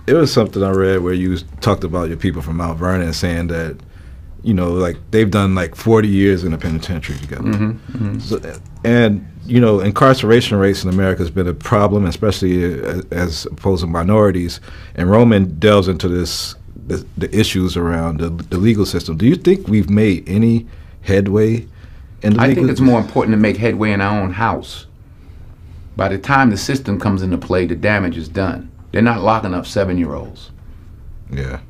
it was something I read where you talked about your people from Mount Vernon saying that, you know, like they've done like 40 years in the penitentiary together. So, and, you know, incarceration rates in America has been a problem, especially as opposed to minorities. And Roman delves into the issues around the legal system. Do you think we've made any headway in the I legal think it's more important to make headway in our own house. By the time the system comes into play, the damage is done. They're not locking up 7-year-olds. Yeah.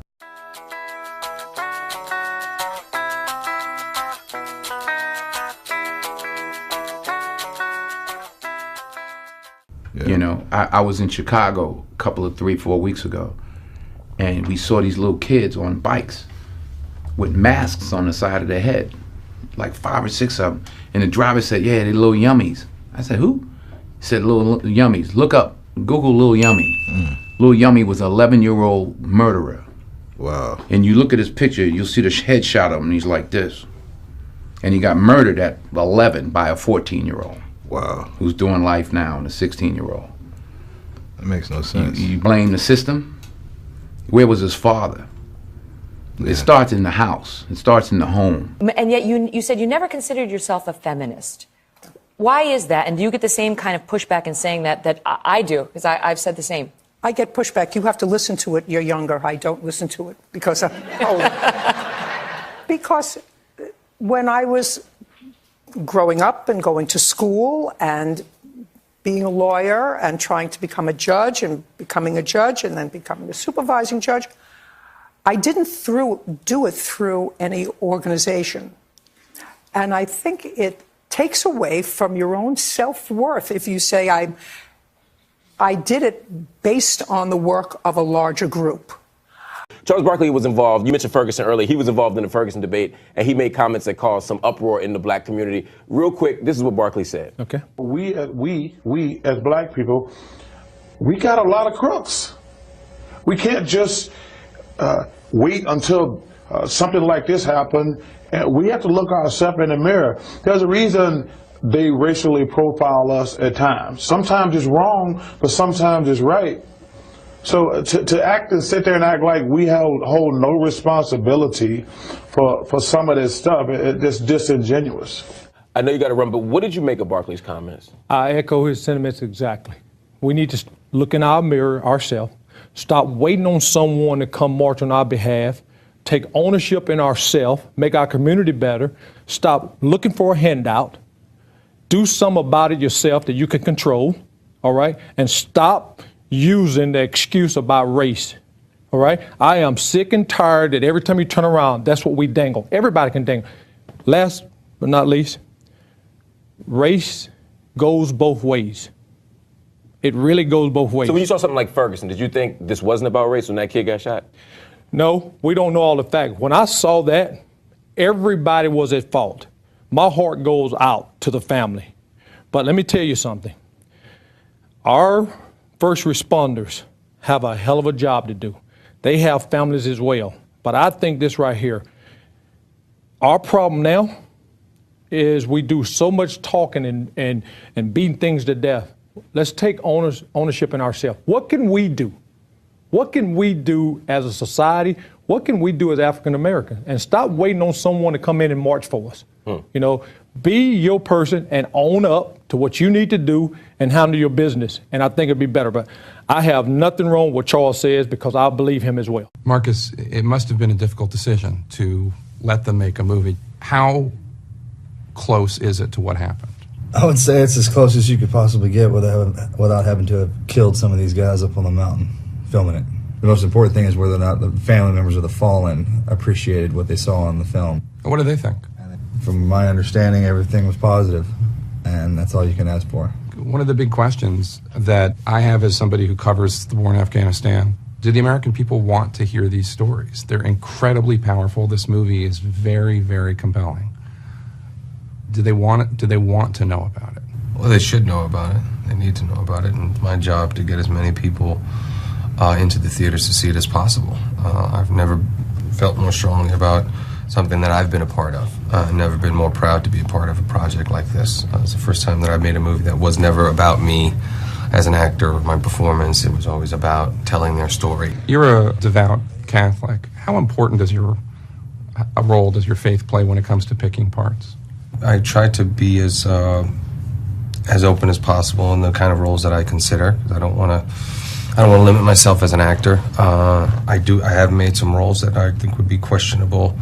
You know, I was in Chicago a couple of 3-4 weeks ago, and we saw these little kids on bikes with masks on the side of their head, like 5 or 6 of them. And the driver said, yeah, they're little yummies. I said, who? He said, little yummies. Look up, Google Lil Yummy. Lil Yummy was an 11-year-old murderer. Wow. And you look at his picture, you'll see the headshot of him, and he's like this. And he got murdered at 11 by a 14-year-old. Wow. Who's doing life now, and a 16-year-old. That makes no sense. You blame the system? Where was his father? Yeah. It starts in the house. It starts in the home. And yet you said you never considered yourself a feminist. Why is that? And do you get the same kind of pushback in saying that I do? Because I've said the same. I get pushback. You have to listen to it. You're younger. I don't listen to it because I'm old. Because when I was growing up and going to school and being a lawyer and trying to become a judge and becoming a judge and then becoming a supervising judge, I didn't do it through any organization. And I think it takes away from your own self-worth if you say, I did it based on the work of a larger group. Charles Barkley was involved. You mentioned Ferguson earlier. He was involved in the Ferguson debate, and he made comments that caused some uproar in the black community. Real quick, this is what Barkley said. Okay. We as black people, we got a lot of crooks. We can't just wait until something like this happens. And we have to look ourselves in the mirror. There's a reason they racially profile us at times. Sometimes it's wrong, but sometimes it's right. So to act and sit there and act like we hold no responsibility for some of this stuff, it's disingenuous. I know you got to run, but what did you make of Barkley's comments? I echo his sentiments exactly. We need to look in our mirror ourselves, stop waiting on someone to come march on our behalf, take ownership in ourselves, make our community better, stop looking for a handout, do something about it yourself that you can control, all right, and stop using the excuse about race, all right? I am sick and tired that every time you turn around, that's what we dangle. Everybody can dangle. Last but not least, race goes both ways. It really goes both ways. So when you saw something like Ferguson, did you think this wasn't about race when that kid got shot? No, we don't know all the facts. When I saw that, everybody was at fault. My heart goes out to the family. But let me tell you something. Our first responders have a hell of a job to do. They have families as well. But I think this right here, our problem now is we do so much talking and beating things to death. Let's take ownership in ourselves. What can we do? What can we do as a society? What can we do as African Americans? And stop waiting on someone to come in and march for us. You know, be your person and own up to what you need to do and handle your business. And I think it'd be better. But I have nothing wrong with what Charles says because I believe him as well. Marcus, it must have been a difficult decision to let them make a movie. How close is it to what happened? I would say it's as close as you could possibly get without having to have killed some of these guys up on the mountain filming it. The most important thing is whether or not the family members of the fallen appreciated what they saw in the film. What do they think? From my understanding, everything was positive, and that's all you can ask for. One of the big questions that I have as somebody who covers the war in Afghanistan, do the American people want to hear these stories? They're incredibly powerful. This movie is very, very compelling. Do they want it? Do they want to know about it? Well, they should know about it. They need to know about it, and it's my job to get as many people into the theaters to see it as possible. I've never felt more strongly about something that I've been a part of. I've never been more proud to be a part of a project like this. It's the first time that I've made a movie that was never about me. as an actor, my performance, it was always about telling their story. You're a devout Catholic. How important does a role does your faith play when it comes to picking parts? I try to be as open as possible in the kind of roles that I consider. I don't want to limit myself as an actor. I have made some roles that I think would be questionable,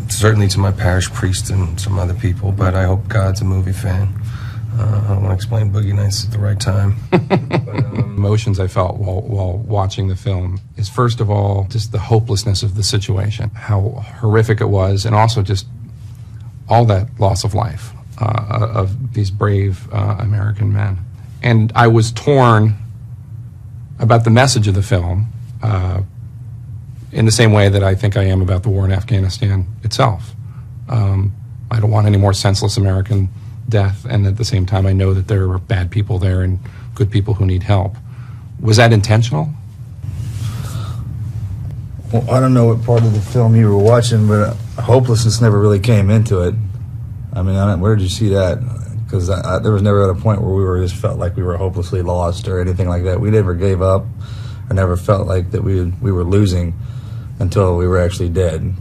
certainly to my parish priest and some other people, but I hope God's a movie fan. I don't want to explain Boogie Nights at the right time. Emotions I felt while watching the film is, first of all, just the hopelessness of the situation, how horrific it was, and also just all that loss of life of these brave American men. And I was torn about the message of the film in the same way that I think I am about the war in Afghanistan itself. I don't want any more senseless American death, and at the same time I know that there are bad people there and good people who need help. Was that intentional? Well, I don't know what part of the film you were watching, but hopelessness never really came into it. I mean, where did you see that? Because there was never at a point where just felt like we were hopelessly lost or anything like that. We never gave up. I never felt like that we were losing until we were actually dead.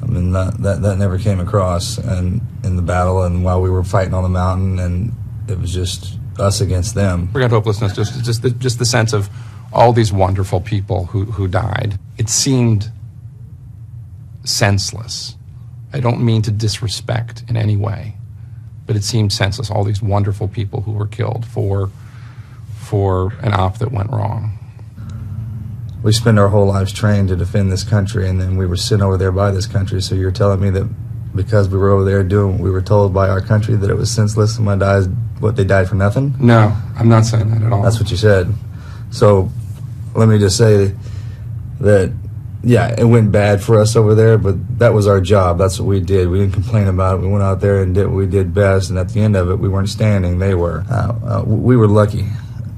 I mean, that never came across and in the battle and while we were fighting on the mountain, and it was just us against them. Forget hopelessness, just the sense of all these wonderful people who died. It seemed senseless. I don't mean to disrespect in any way, but it seemed senseless. All these wonderful people who were killed for an op that went wrong. We spend our whole lives trained to defend this country, and then we were sent over there by this country. So you're telling me that because we were over there doing what we were told by our country that it was senseless and they died for nothing? No, I'm not saying that at all. That's what you said. So let me just say that, yeah, it went bad for us over there, but that was our job. That's what we did. We didn't complain about it. We went out there and did what we did best, and at the end of it, we weren't standing. They were. We were lucky.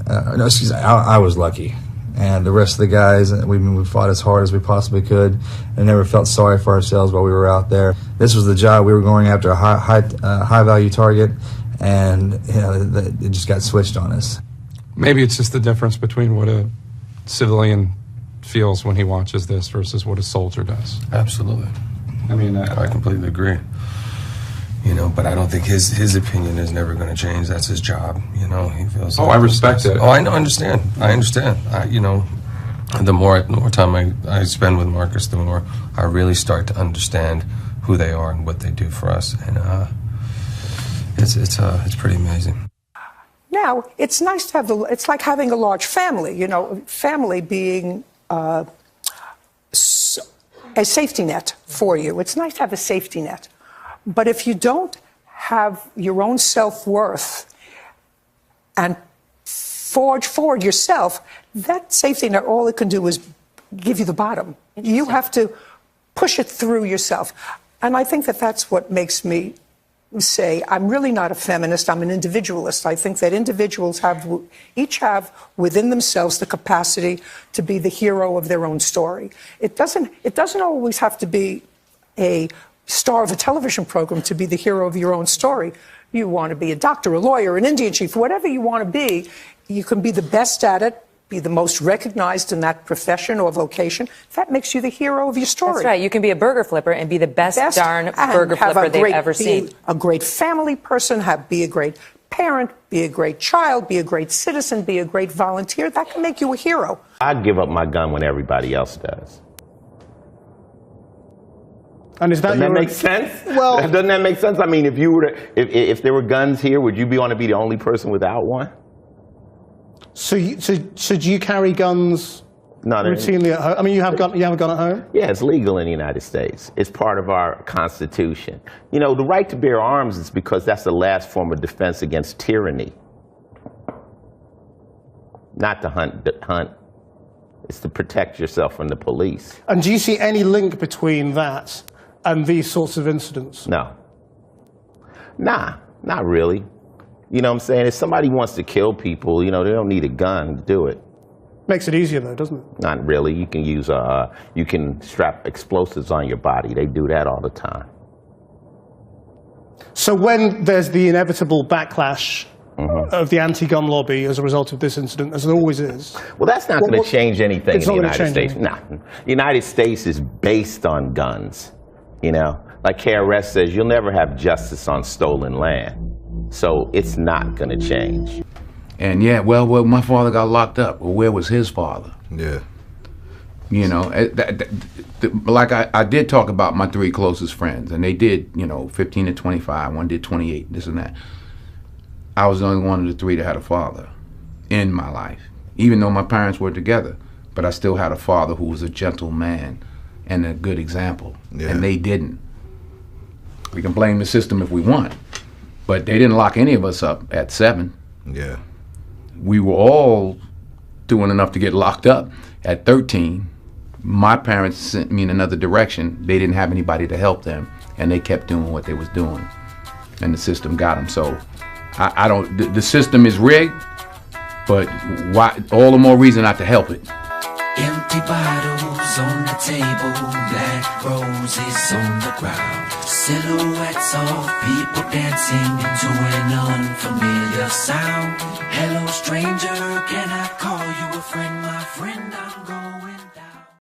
I was lucky. And the rest of the guys, we fought as hard as we possibly could and never felt sorry for ourselves while we were out there. This was the job. We were going after a high value target, and it just got switched on us. Maybe it's just the difference between what a civilian feels when he watches this versus what a soldier does. Absolutely. I mean, I completely agree. But I don't think his opinion is never going to change. That's his job. He feels. I respect it. Oh, I understand. The more time I spend with Marcus, the more I really start to understand who they are and what they do for us, and it's pretty amazing. Now, it's nice to have it's like having a large family, family being a safety net for you. It's nice to have a safety net. But if you don't have your own self-worth and forge forward yourself, that safety net, all it can do is give you the bottom. You have to push it through yourself. And I think that that's what makes me say, I'm really not a feminist, I'm an individualist. I think that individuals each have within themselves the capacity to be the hero of their own story. It doesn't always have to be a star of a television program to be the hero of your own story. You want to be a doctor, a lawyer, an Indian chief, whatever you want to be, you can be the best at it, be the most recognized in that profession or vocation. That makes you the hero of your story. That's right. You can be a burger flipper and be the best darn burger flipper they've ever seen. Be a great family person, be a great parent, be a great child, be a great citizen, be a great volunteer. That can make you a hero. I'd give up my gun when everybody else does. And doesn't that make sense? Well, doesn't that make sense? I mean, if there were guns here, would you want to be the only person without one? So do you carry guns routinely at home? I mean, you have a gun at home? Yeah, it's legal in the United States. It's part of our Constitution. The right to bear arms is because that's the last form of defense against tyranny. Not to hunt. It's to protect yourself from the police. And do you see any link between that and these sorts of incidents? No. Nah, not really. You know what I'm saying? If somebody wants to kill people, they don't need a gun to do it. Makes it easier though, doesn't it? Not really. You can use you can strap explosives on your body. They do that all the time. So when there's the inevitable backlash of the anti-gun lobby as a result of this incident, as there always is. Well, that's not going to change anything in the United States. Anything. Nah, the United States is based on guns. You know, like KRS says, you'll never have justice on stolen land. So it's not going to change. And yeah, well, my father got locked up. Well, where was his father? Yeah. You know, like I did talk about my 3 closest friends, and they did, you know, 15 to 25, one did 28, this and that. I was the only one of the 3 that had a father in my life, even though my parents were together. But I still had a father who was a gentle man and a good example, and they didn't. We can blame the system if we want, but they didn't lock any of us up at 7. Yeah. We were all doing enough to get locked up at 13. My parents sent me in another direction. They didn't have anybody to help them, and they kept doing what they was doing, and the system got them. So I don't, the system is rigged, but why, all the more reason not to help it. Empty bottles on the table, black roses on the ground, silhouettes of people dancing to an unfamiliar sound. Hello stranger, can I